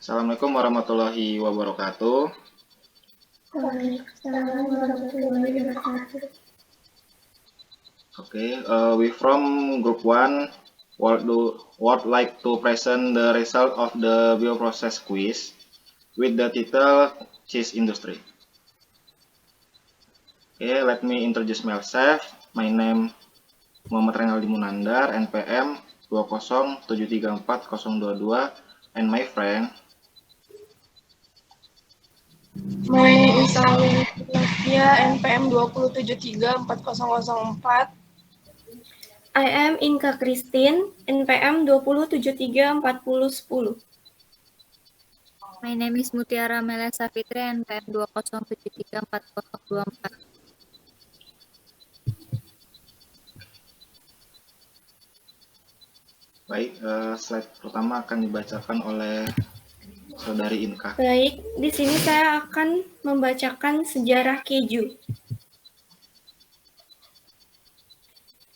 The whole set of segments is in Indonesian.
Assalamualaikum warahmatullahi wabarakatuh. Waalaikumsalam warahmatullahi wabarakatuh. Okay, we from group one would like to present the result of the bioprocess quiz with the title Cheese Industry. Okay, let me introduce myself. My name Muhammad Renaldi Munandar, NPM 207340022, and my friend. My name is Alin Novia, NPM 2073404. I am Inka Christine, NPM 207341010. My name is Mutiara Melesa Fitri, NPM 207340024. Baik, slide pertama akan dibacakan oleh Saudari Inka. Baik, di sini saya akan membacakan sejarah keju.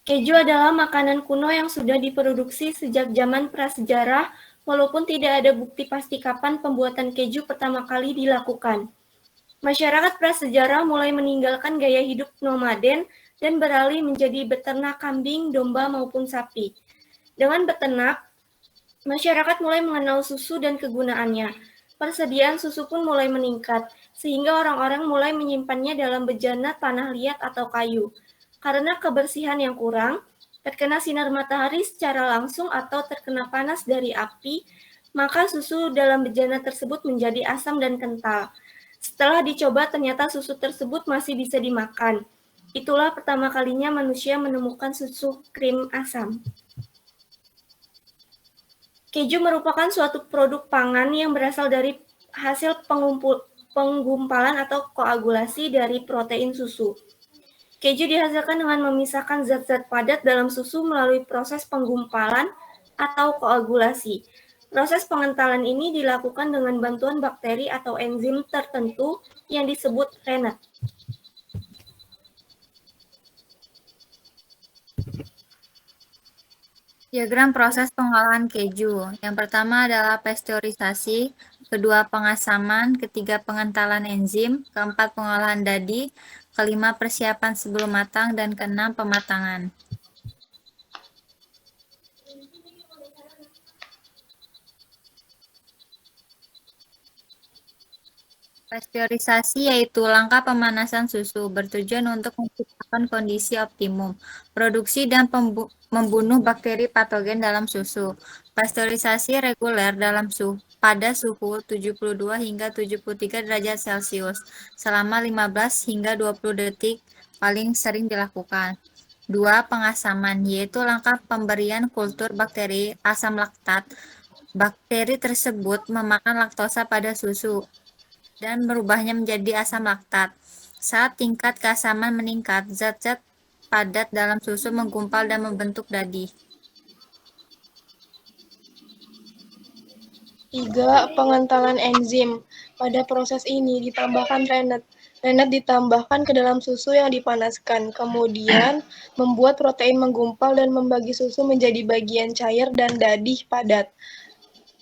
Keju adalah makanan kuno yang sudah diproduksi sejak zaman prasejarah, walaupun tidak ada bukti pasti kapan pembuatan keju pertama kali dilakukan. Masyarakat prasejarah mulai meninggalkan gaya hidup nomaden dan beralih menjadi beternak kambing, domba maupun sapi. Dengan beternak, masyarakat mulai mengenal susu dan kegunaannya. Persediaan susu pun mulai meningkat, sehingga orang-orang mulai menyimpannya dalam bejana tanah liat atau kayu. Karena kebersihan yang kurang, terkena sinar matahari secara langsung atau terkena panas dari api, maka susu dalam bejana tersebut menjadi asam dan kental. Setelah dicoba, ternyata susu tersebut masih bisa dimakan. Itulah pertama kalinya manusia menemukan susu krim asam. Keju merupakan suatu produk pangan yang berasal dari hasil penggumpalan atau koagulasi dari protein susu. Keju dihasilkan dengan memisahkan zat-zat padat dalam susu melalui proses penggumpalan atau koagulasi. Proses pengentalan ini dilakukan dengan bantuan bakteri atau enzim tertentu yang disebut rennet. Diagram proses pengolahan keju. Yang pertama adalah pasteurisasi, kedua pengasaman, ketiga pengentalan enzim, keempat pengolahan dadi, kelima persiapan sebelum matang, dan keenam pematangan. Pasteurisasi yaitu langkah pemanasan susu bertujuan untuk menciptakan kondisi optimum produksi dan membunuh bakteri patogen dalam susu. Pasteurisasi reguler dalam pada suhu 72 hingga 73 derajat Celcius selama 15 hingga 20 detik paling sering dilakukan. 2. Pengasaman yaitu langkah pemberian kultur bakteri asam laktat. Bakteri tersebut memakan laktosa pada susu dan merubahnya menjadi asam laktat. Saat tingkat keasaman meningkat, zat-zat padat dalam susu menggumpal dan membentuk dadi. 3. Pengentalan enzim. Pada proses ini ditambahkan rennet. Rennet ditambahkan ke dalam susu yang dipanaskan, kemudian membuat protein menggumpal dan membagi susu menjadi bagian cair dan dadih padat.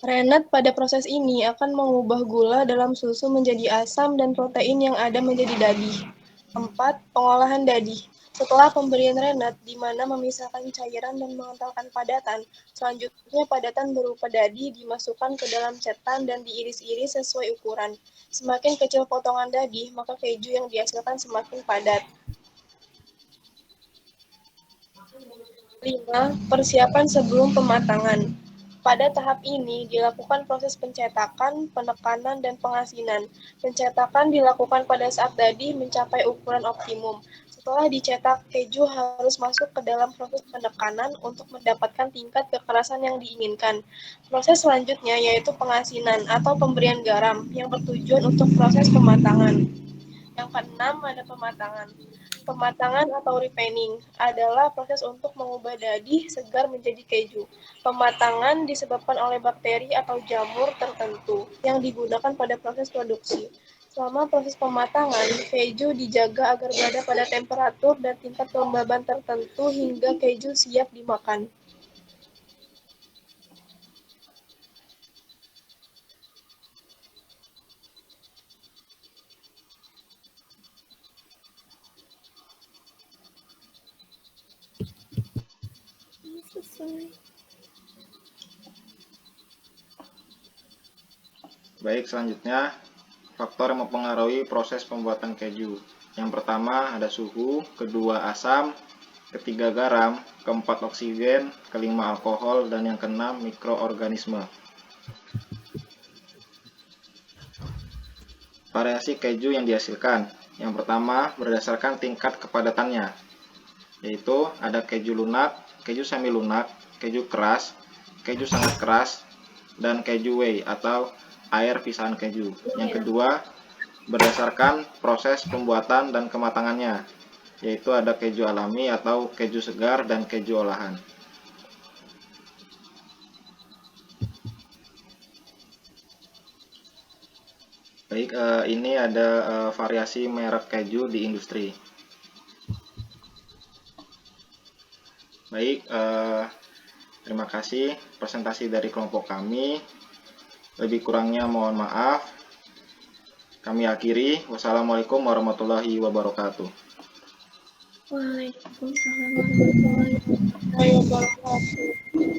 Rennet pada proses ini akan mengubah gula dalam susu menjadi asam dan protein yang ada menjadi dadih. 4. Pengolahan dadih. Setelah pemberian rennet, di mana memisahkan cairan dan mengentalkan padatan, selanjutnya padatan berupa dadi dimasukkan ke dalam cetan dan diiris-iris sesuai ukuran. Semakin kecil potongan dadi, maka keju yang dihasilkan semakin padat. 5. Persiapan sebelum pematangan. Pada tahap ini dilakukan proses pencetakan, penekanan, dan pengasinan. Pencetakan dilakukan pada saat dadi mencapai ukuran optimum. Setelah dicetak, keju harus masuk ke dalam proses penekanan untuk mendapatkan tingkat kekerasan yang diinginkan. Proses selanjutnya yaitu pengasinan atau pemberian garam yang bertujuan untuk proses pematangan. Yang keenam ada pematangan. Pematangan atau refining adalah proses untuk mengubah dadi segar menjadi keju. Pematangan disebabkan oleh bakteri atau jamur tertentu yang digunakan pada proses produksi. Selama proses pematangan, keju dijaga agar berada pada temperatur dan tingkat kelembaban tertentu hingga keju siap dimakan. Sesuai. Baik, selanjutnya faktor yang mempengaruhi proses pembuatan keju. Yang pertama ada suhu, kedua asam, ketiga garam, keempat oksigen, kelima alkohol, dan yang keenam mikroorganisme. Variasi keju yang dihasilkan. Yang pertama berdasarkan tingkat kepadatannya, yaitu ada keju lunak, keju semi lunak, keju keras, keju sangat keras, dan keju whey atau air pisahan keju. Yang kedua, berdasarkan proses pembuatan dan kematangannya, yaitu ada keju alami atau keju segar dan keju olahan. Baik, ini ada variasi merek keju di industri. Baik, terima kasih presentasi dari kelompok kami. Lebih kurangnya mohon maaf. Kami akhiri. Wassalamualaikum warahmatullahi wabarakatuh. Waalaikumsalam warahmatullahi wabarakatuh.